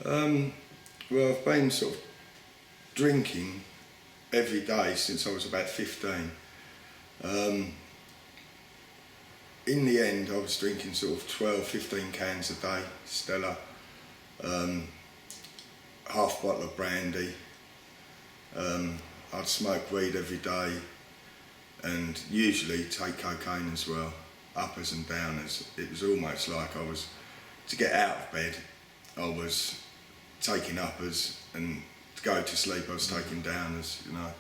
Well, I've been sort of drinking every day since I was about 15. In the end, I was drinking sort of 12, 15 cans a day, Stella, half bottle of brandy. I'd smoke weed every day and usually take cocaine as well, uppers and downers. It was almost like I was, to get out of bed, I was taking uppers, and to go to sleep I was taking downers, you know.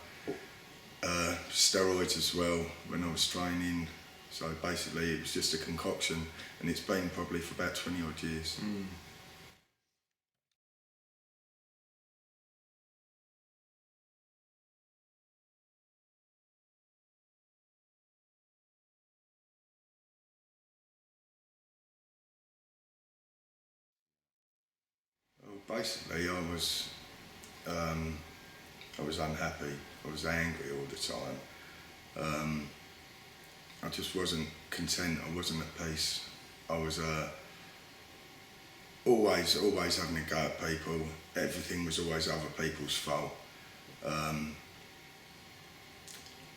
Steroids as well when I was training. So basically it was just a concoction, and it's been probably for about 20 odd years. Well, basically I was unhappy, I was angry all the time. I just wasn't content, I wasn't at peace. I was always having a go at people. Everything was always other people's fault. I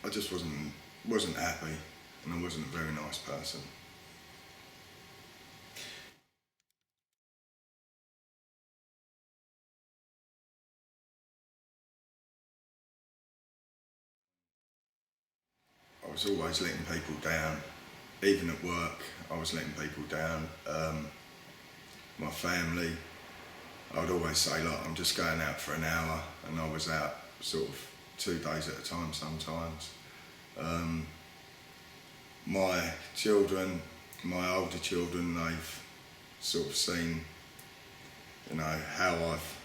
just wasn't happy, and I wasn't a very nice person. I was always letting people down. Even at work, I was letting people down. My family, I'd always say, look, I'm just going out for an hour, and I was out sort of 2 days at a time sometimes. My children, my older children, they've sort of seen, you know, how I've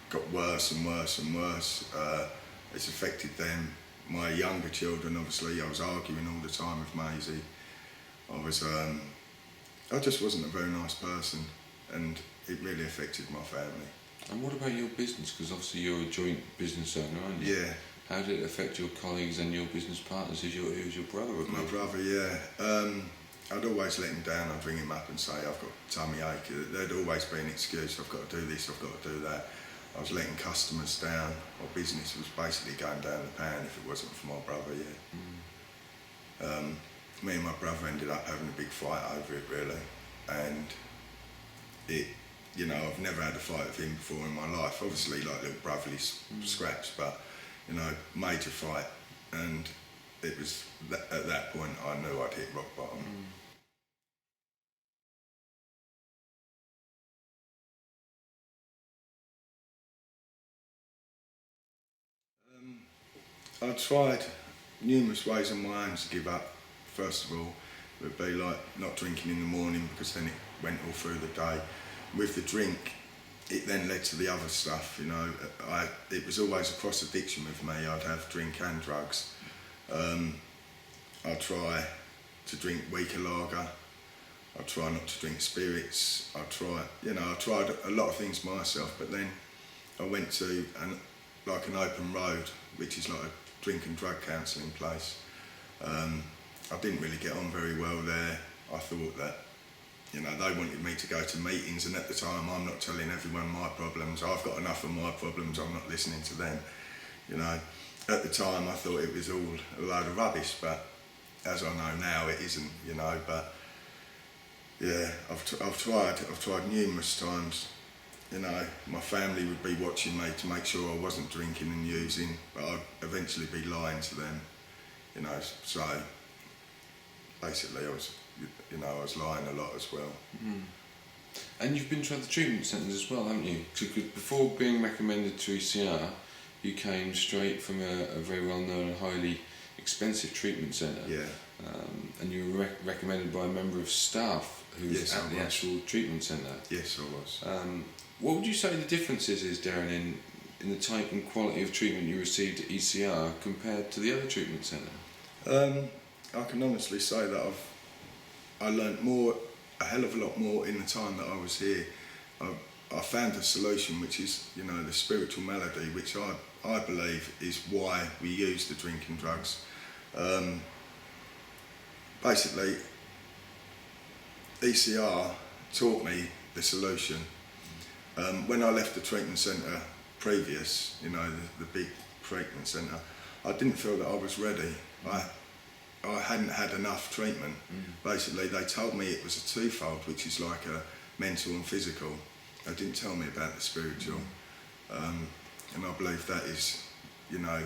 got worse and worse and worse. It's affected them. My younger children, obviously, I was arguing all the time with Maisie. I just wasn't a very nice person, and it really affected my family. And what about your business? Because obviously you're a joint business owner, aren't you? Yeah. How did it affect your colleagues and your business partners? Who's your brother? My brother, yeah. I'd always let him down. I'd ring him up and say, I've got tummy ache. There'd always be an excuse. I've got to do this, I've got to do that. I was letting customers down. My business was basically going down the pan if it wasn't for my brother, yeah. Me and my brother ended up having a big fight over it, really. And it, you know, I've never had a fight with him before in my life. Obviously, like little brotherly scraps, but, you know, major fight. And it was, at that point, I knew I'd hit rock bottom. I tried numerous ways on my own to give up. First of all, it would be like not drinking in the morning, because then it went all through the day. With the drink, it then led to the other stuff, you know. It was always a cross addiction with me. I'd have drink and drugs. I'd try to drink weaker lager. I'd try not to drink spirits. I tried a lot of things myself, but then I went to an open road, which is like a drink and drug counselling place. I didn't really get on very well there. I thought that, you know, they wanted me to go to meetings, and at the time I'm not telling everyone my problems. I've got enough of my problems, I'm not listening to them. You know, at the time I thought it was all a load of rubbish, but as I know now it isn't, you know. But yeah, I've tried numerous times. You know, my family would be watching me to make sure I wasn't drinking and using, but I'd eventually be lying to them, you know. So basically I was lying a lot as well. And you've been to other treatment centres as well, haven't you? Because before being recommended to ECR, you came straight from a very well-known and highly expensive treatment centre. Yeah. And you were recommended by a member of staff who was at the actual treatment centre. Yes, I was. What would you say the differences is, Darren, in the type and quality of treatment you received at ECR compared to the other treatment centre? I can honestly say that I learnt a hell of a lot more in the time that I was here. I found a solution, which is, you know, the spiritual malady, which I believe is why we use the drinking drugs. Basically, ECR taught me the solution. When I left the treatment centre previous, you know, the big treatment centre, I didn't feel that I was ready. I hadn't had enough treatment. Basically, they told me it was a twofold, which is like a mental and physical. They didn't tell me about the spiritual. And I believe that is, you know,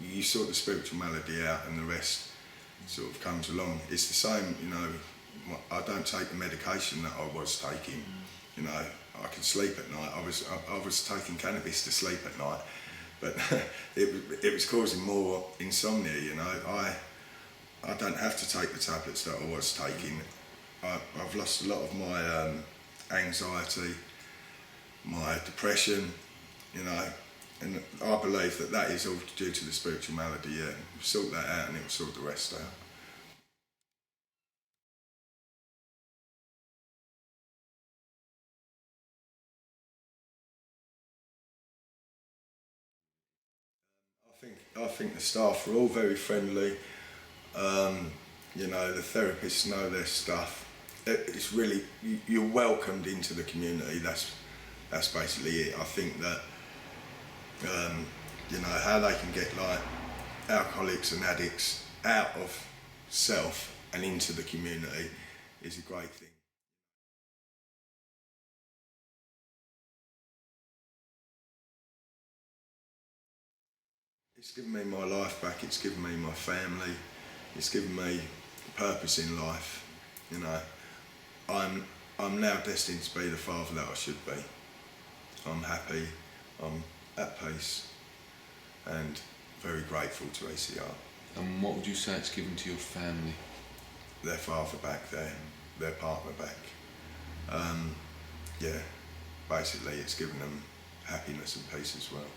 you sort the spiritual malady out and the rest sort of comes along. It's the same, you know, I don't take the medication that I was taking. You know, I can sleep at night. I was taking cannabis to sleep at night, but it was causing more insomnia, you know. I don't have to take the tablets that I was taking. I've lost a lot of my anxiety, my depression, you know, and I believe that that is all due to the spiritual malady. Yeah, sort that out and it will sort the rest out. I think the staff are all very friendly. You know, the therapists know their stuff. It's really, you're welcomed into the community. That's basically it. I think that you know, how they can get like alcoholics and addicts out of self and into the community is a great thing. It's given me my life back. It's given me my family. It's given me purpose in life. You know, I'm now destined to be the father that I should be. I'm happy. I'm at peace, and very grateful to ACR. And what would you say it's given to your family? Their father back, their partner back. Yeah, basically it's given them happiness and peace as well.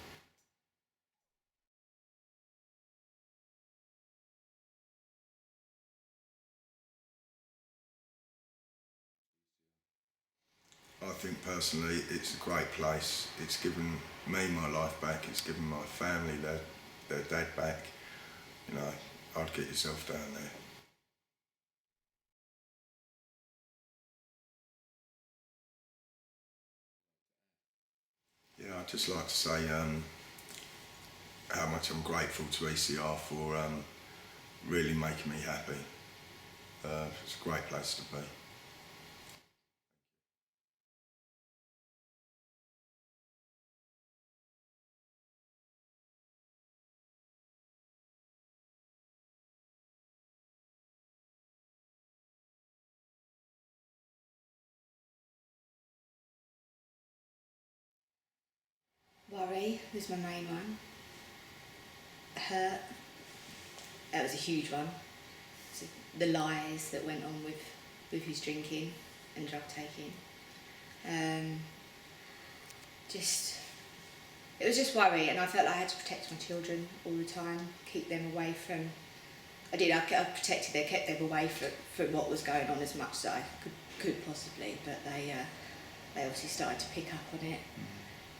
I think personally it's a great place. It's given me my life back. It's given my family their dad back. You know, I'd get yourself down there. Yeah, I'd just like to say how much I'm grateful to ECR for really making me happy. It's a great place to be. Worry was my main one. Hurt, that was a huge one. So the lies that went on with his drinking and drug taking. It was just worry, and I felt like I had to protect my children all the time, keep them away from. I protected them, kept them away from what was going on as much as I could possibly, but they obviously started to pick up on it.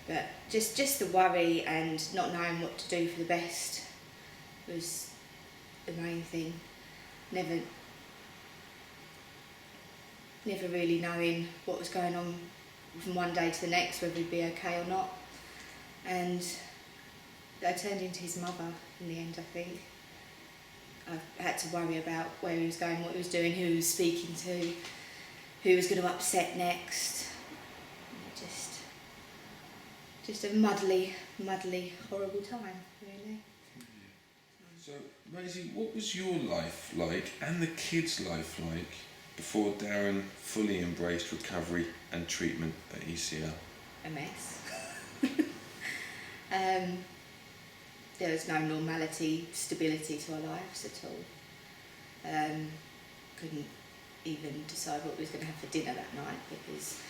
But just the worry and not knowing what to do for the best was the main thing. Never really knowing what was going on from one day to the next, whether he'd be okay or not. And I turned into his mother in the end, I think. I had to worry about where he was going, what he was doing, who he was speaking to, who was going to upset next. Just a muddly, horrible time, really. So, Maisie, what was your life like and the kids' life like before Darren fully embraced recovery and treatment at ECR? A mess. There was no normality, stability to our lives at all. Couldn't even decide what we was going to have for dinner that night because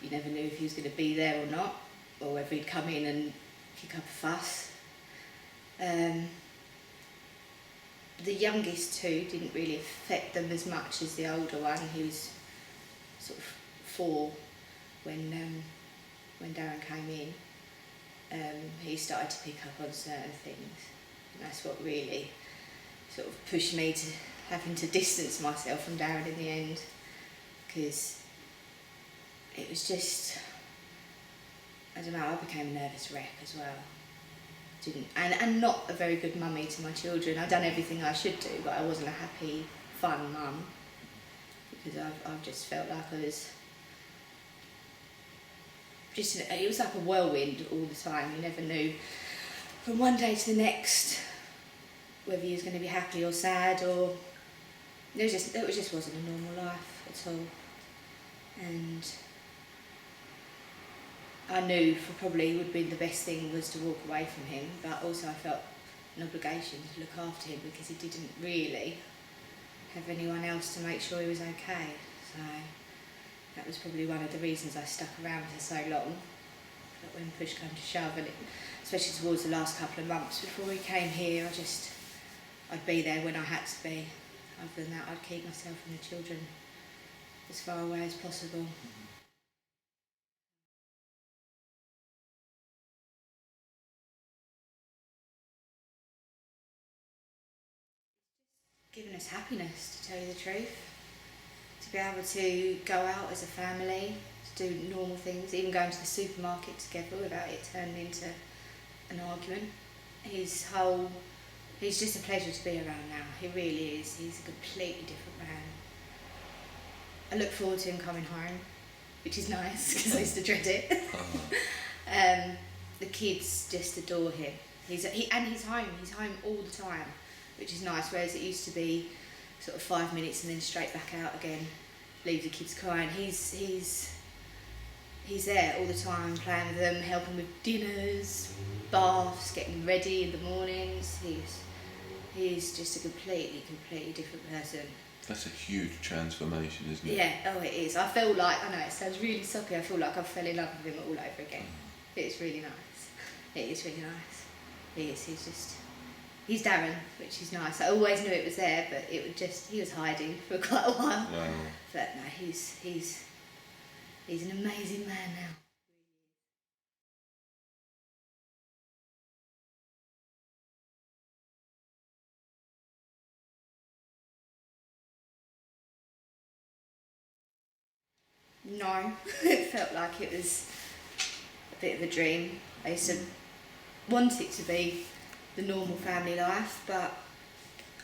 you never knew if he was going to be there or not, or whether he'd come in and kick up a fuss. The youngest two didn't really affect them as much as the older one. He was sort of 4 when Darren came in. He started to pick up on certain things, and that's what really sort of pushed me to having to distance myself from Darren in the end, because it was just I don't know, I became a nervous wreck as well. And not a very good mummy to my children. I've done everything I should do, but I wasn't a happy, fun mum, because I've just felt like I was just, it was like a whirlwind all the time. You never knew from one day to the next whether you was going to be happy or sad, or it just wasn't a normal life at all. And I knew probably would be the best thing was to walk away from him, but also I felt an obligation to look after him because he didn't really have anyone else to make sure he was okay. So that was probably one of the reasons I stuck around for so long. But when push came to shove, and especially towards the last couple of months before he came here, I'd be there when I had to be. Other than that, I'd keep myself and the children as far away as possible. Given us happiness, to tell you the truth. To be able to go out as a family, to do normal things, even going to the supermarket together without it turning into an argument. He's just a pleasure to be around now. He really is. He's a completely different man. I look forward to him coming home, which is nice because I used to dread it. The kids just adore him. He's home. He's home all the time, which is nice. Whereas it used to be sort of 5 minutes and then straight back out again, leave the kids crying. He's there all the time, playing with them, helping with dinners, baths, getting them ready in the mornings. He's just a completely different person. That's a huge transformation, isn't it? Yeah, oh it is. I feel like, I know it sounds really soppy, I feel like I fell in love with him all over again. It's really nice. It is really nice. He is, he's Darren, which is nice. I always knew it was there, but he was hiding for quite a while. Wow. But no, he's an amazing man now. No, it felt like it was a bit of a dream. I used to want it to be the normal family life, but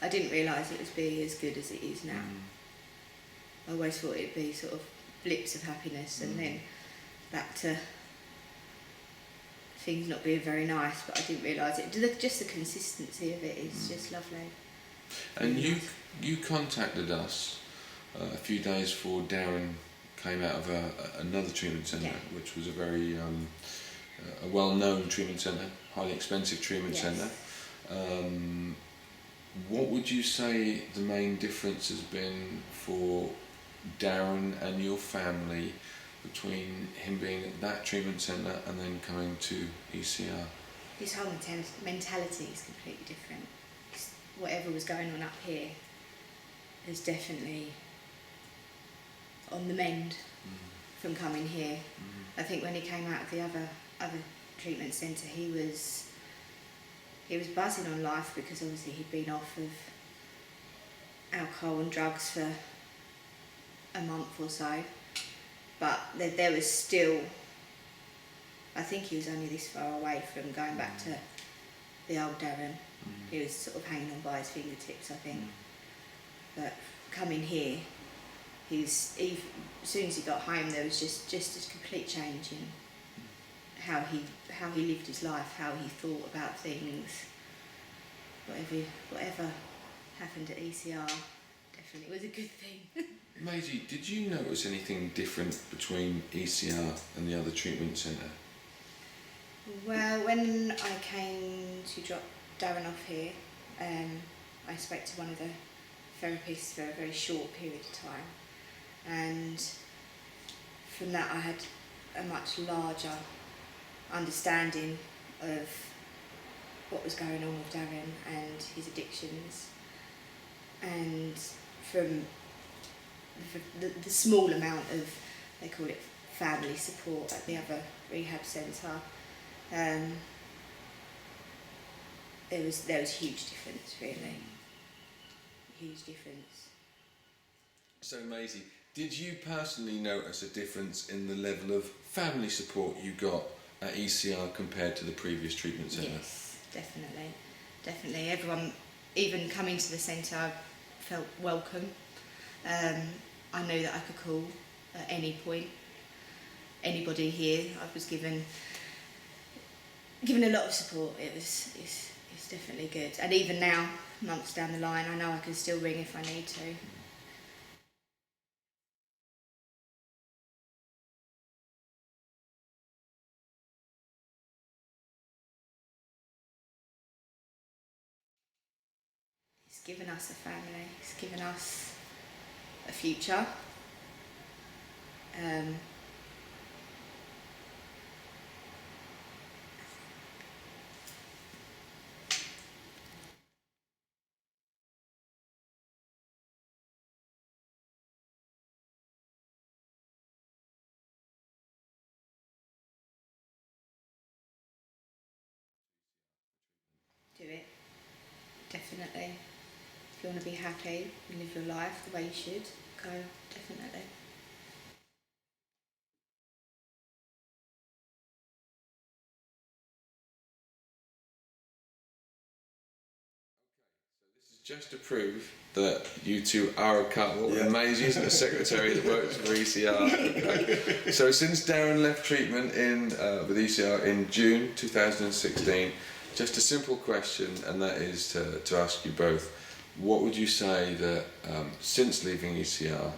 I didn't realise it would be as good as it is now. I always thought it'd be sort of blips of happiness and then back to things not being very nice, but I didn't realise it. Just the consistency of it is just lovely. And you contacted us a few days before Darren came out of another treatment centre, which was a very a well-known treatment centre, highly expensive treatment centre. What would you say the main difference has been for Darren and your family between him being at that treatment centre and then coming to ECR? His whole mentality is completely different. Whatever was going on up here is definitely on the mend from coming here. I think when he came out of the other treatment centre, he was buzzing on life because obviously he'd been off of alcohol and drugs for a month or so, but there was still, I think he was only this far away from going back to the old Darren. He was sort of hanging on by his fingertips, I think. But coming here, as soon as he got home, there was just a complete change in how he lived his life, how he thought about things. Whatever happened at ECR definitely was a good thing. Maisie, did you notice anything different between ECR and the other treatment centre? Well, when I came to drop Darren off here, I spoke to one of the therapists for a very short period of time, and from that I had a much larger understanding of what was going on with Darren and his addictions, and from the small amount of, they call it family support at the other rehab centre, there was huge difference, really. Huge difference. So Maisie, did you personally notice a difference in the level of family support you got at ECR compared to the previous treatment centre? Yes, definitely. Everyone, even coming to the centre, felt welcome. I knew that I could call at any point. Anybody here, I was given a lot of support. It's definitely good. And even now, months down the line, I know I can still ring if I need to. He's given us a family. He's given us a future. Do it. Definitely. If you want to be happy and live your life the way you should, go. Definitely. This is just to prove that you two are a couple, Yeah. and Maisie's the secretary that works for ECR. Okay. So since Darren left treatment with ECR in June 2016, just a simple question, and that is to ask you both, what would you say that since leaving ECR,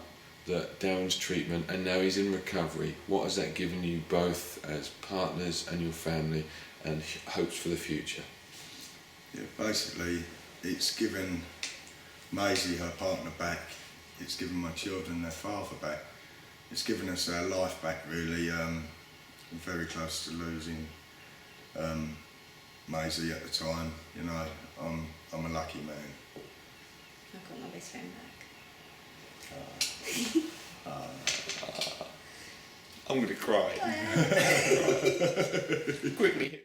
that Darren's treatment, and now he's in recovery, what has that given you both as partners and your family, and hopes for the future? Yeah, basically, it's given Maisie her partner back. It's given my children their father back. It's given us our life back, really. I'm very close to losing Maisie at the time. You know, I'm a lucky man. I've got my best friend back. I'm going to cry. Quickly.